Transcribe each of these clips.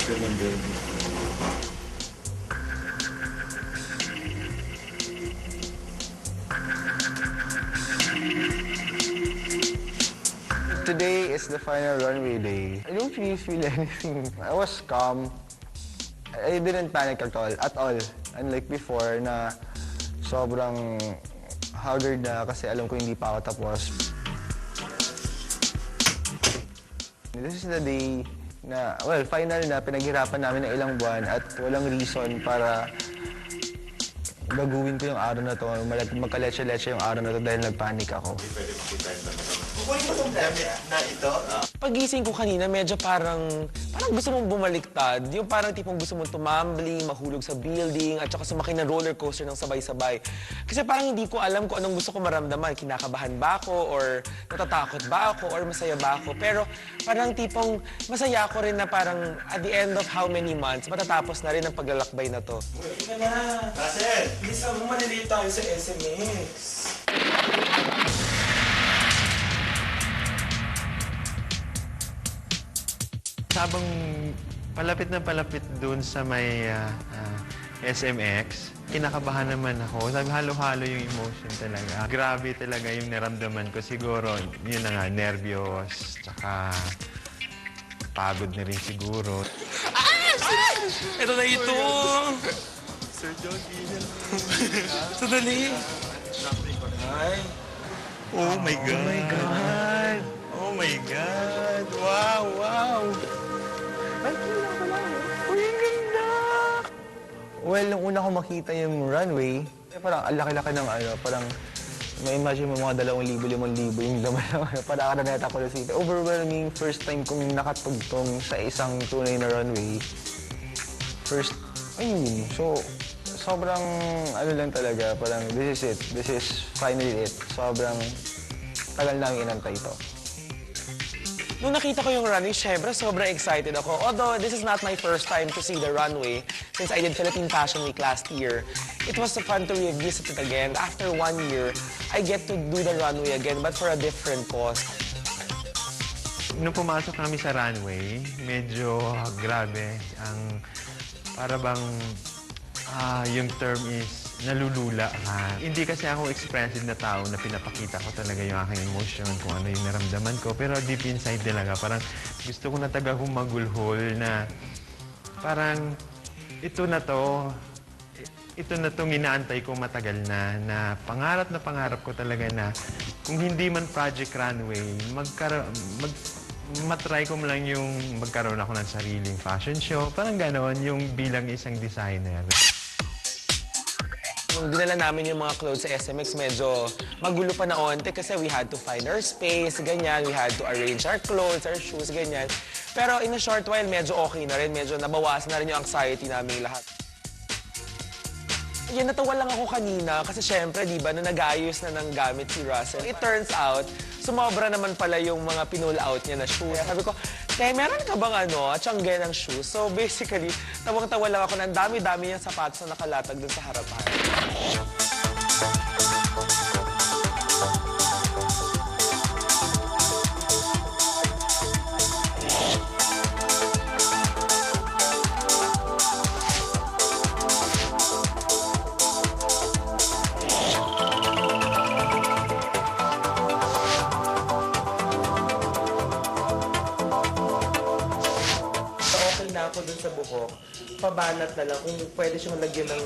Ganun din. Today is the final runway day. I don't really feel anything. I was calm. I didn't panic at all. Unlike before na sobrang haggard na kasi alam ko hindi pa ako tapos. This is the day na, well, final na, pinaghirapan namin ng ilang buwan at walang reason para baguhin ko yung araw na to, magkaletse-letse yung araw na to dahil nagpanik ako. Na ito? Pagising ko kanina, medyo parang gusto mong bumaliktad. Yung parang tipong gusto mong tumambling, mahulog sa building, at saka sumakay na roller coaster ng sabay-sabay. Kasi parang hindi ko alam kung anong gusto ko maramdaman. Kinakabahan ba ako, or natatakot ba ako, or masaya ba ako. Pero parang tipong masaya ako rin na parang at the end of how many months, matatapos na rin ang paglalakbay na to. Ika na! Russell! Lisa, maliliit tayo sa SMX. Habang palapit dun sa may SMX, kinakabahan naman ako. Sabi, halo-halo yung emotion talaga. Grabe talaga yung naramdaman ko. Siguro, yun na nga, nervyos, tsaka pagod na rin siguro. Ito na ito! Sir John, Sandali! Ay! Oh my God! Oh my God! Oh my God! Wow, wow! Ay, kailan ko lang. Uy, ang ganda! Well, nung una ko makita yung runway, parang ang laki-laki ng parang ma-imagine mo mga 2,000, 5,000 yung laman ng parang Araneta Coliseum. Overwhelming first time kong nakatugtong sa isang tunay na runway. First, ayun. So, sobrang lang talaga, parang this is it. This is finally it. Sobrang tagal namin inantay ito. Nung nakita ko yung runway, syempre, sobrang excited ako. Although, this is not my first time to see the runway since I did Philippine Fashion Week last year. It was fun to revisit it again. After 1 year, I get to do the runway again, but for a different cause. Nung pumasok kami sa runway, medyo grabe. Para bang yung term is nalulula ka. Hindi kasi ako expressive na tao na pinapakita ko talaga yung aking emotion, kung ano yung naramdaman ko. Pero deep inside talaga, parang gusto ko na taga humagulhol na parang ito na tong inaantay ko matagal na pangarap ko talaga na kung hindi man Project Runway, matry ko lang yung magkaroon ako ng sariling fashion show. Parang gano'n yung bilang isang designer. Nung dinala namin yung mga clothes sa SMX, medyo magulo pa na onte kasi we had to find our space, ganyan. We had to arrange our clothes, our shoes, ganyan. Pero in a short while, medyo okay na rin. Medyo nabawasan na rin yung anxiety namin lahat. Yan, natawa lang ako kanina kasi syempre, di ba, na nag-ayos na ng gamit si Russell. It turns out, sumobra naman pala yung mga pinull out niya na shoes. Sabi ko, meron ka bang tiyangge ng shoes? So basically, tawang-tawa lang ako na ang dami-dami niyang sapatos na nakalatag dun sa harapan. Ako dun sa buhok, pabanat na lang kung pwede siya malagyan ng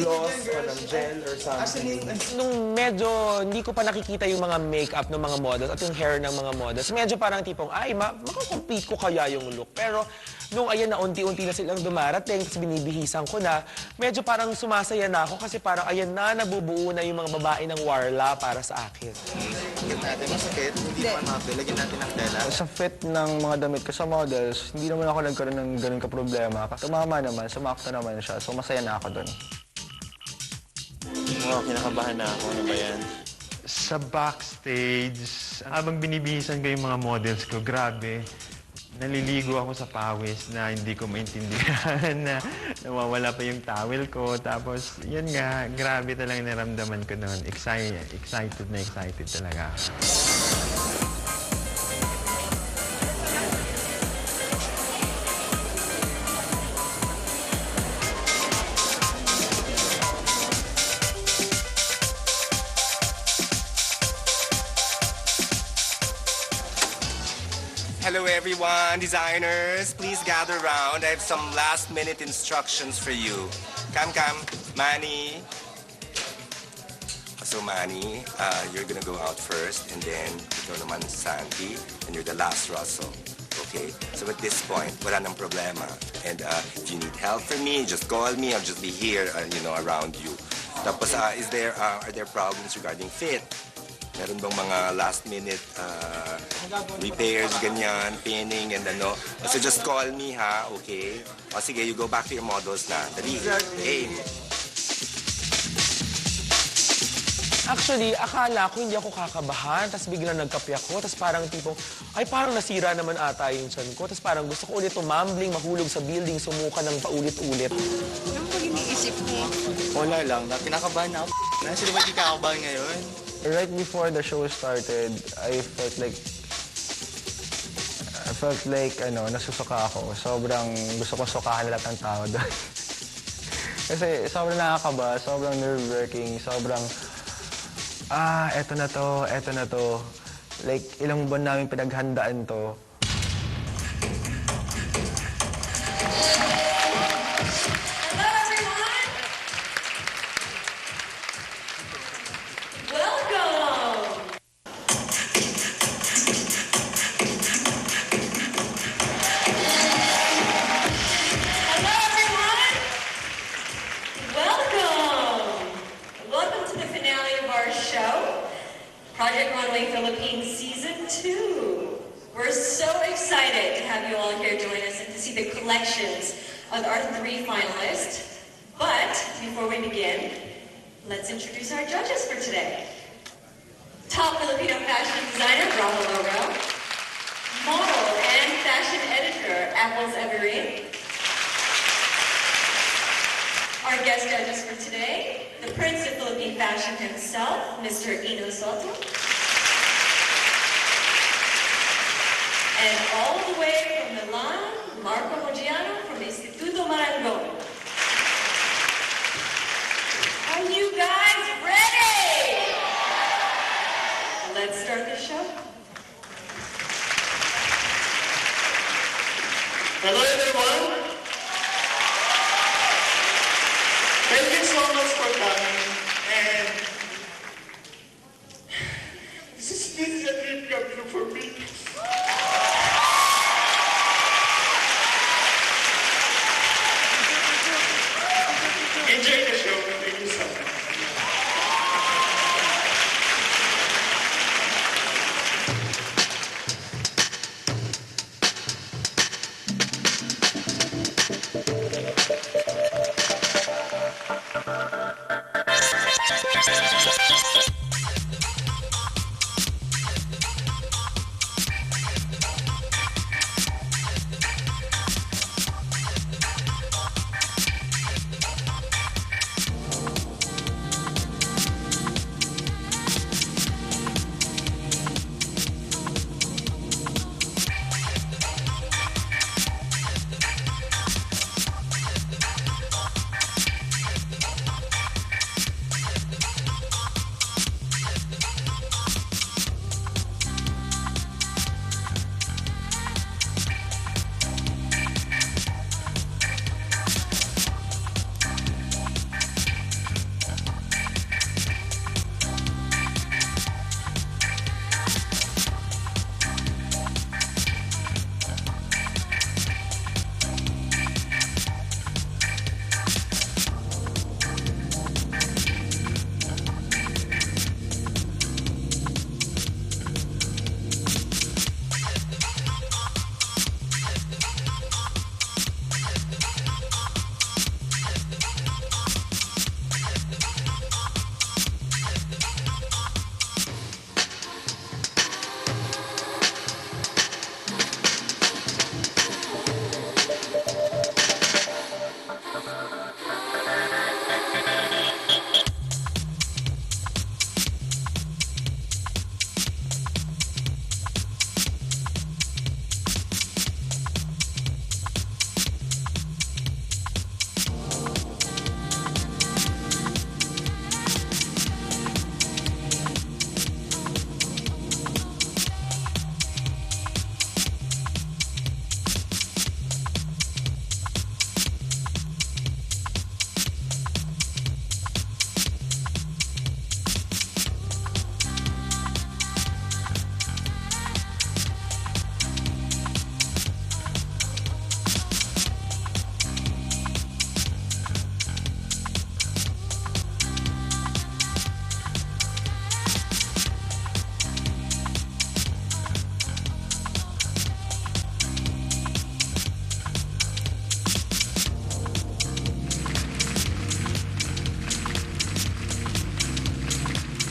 gloss o ng gel or something. Nung medyo hindi ko pa nakikita yung mga makeup ng mga models at yung hair ng mga models, medyo parang tipong, ay, makakomplete ko kaya yung look. Pero nung ayan na unti-unti na silang dumarating, tapos binibihisan ko na, medyo parang sumasaya na ako kasi parang ayan na, nabubuo na yung mga babae ng Warla para sa akin. Higit natin masakit, hindi pa mapi. Lagyan natin ng tela. Sa fit ng mga damit ko sa models, hindi naman ako nagkaroon ng ganun ka-problema. Tumama naman, sumakto naman siya. So masaya na ako dun. Wow, kinakabahan na ako. Ano ba yan? Sa backstage, habang binibihisan ko yung mga models ko, grabe. Naliligo ako sa pawis na hindi ko maintindihan na nawawala pa yung towel ko. Tapos, yun nga, grabe talaga naramdaman ko noon. Excited talaga. Hello everyone, designers. Please gather around. I have some last-minute instructions for you. Come, Manny. So Manny, you're gonna go out first, and then ikaw naman Santi, and you're the last Russell. Okay? So at this point, wala nang problema. And if you need help from me, just call me. I'll just be here, around you. Tapos, are there problems regarding fit? Meron bang mga last-minute repairs, ganyan, pinning, and ano? So just call me, ha? Okay? O sige, you go back to your models na. Dali, aim. Actually, akala ko hindi ako kakabahan, tapos biglang nagkape ako, tapos parang tipong, ay parang nasira naman ata yung tiyan ko, tapos parang gusto ko ulit tumambling, mahulog sa building, sumuka ng paulit-ulit. Ano ba iniisip mo? Wala lang, kinakabahan na ako. Sino ba di kakabahan ngayon? Right before the show started, I felt like nasusuka ako. Sobrang gusto kong sukahan lahat ng tao doon. Kasi sobrang nakakaba, sobrang nerve-wracking, sobrang eto na to. Like, ilang buwan namin pinaghandaan to. Hello, everyone! Welcome! Hello, everyone! Welcome! Welcome to the finale of our show, Project Runway Philippines Season 2. We're so excited to have you all here join us and to see the collections of our 3 finalists. But before we begin, let's introduce our judges for today. Top Filipino fashion designer, Bravo Logo. Model and fashion editor, Apples Everine. Our guest judges for today, the Prince of Philippine Fashion himself, Mr. Ino Soto. And all the way from Milan, Marco Mogiano from Instituto Marangon. Are you guys ready? Let's start the show. Hello everyone. Thank you so much for coming. And this is a dream come true for me.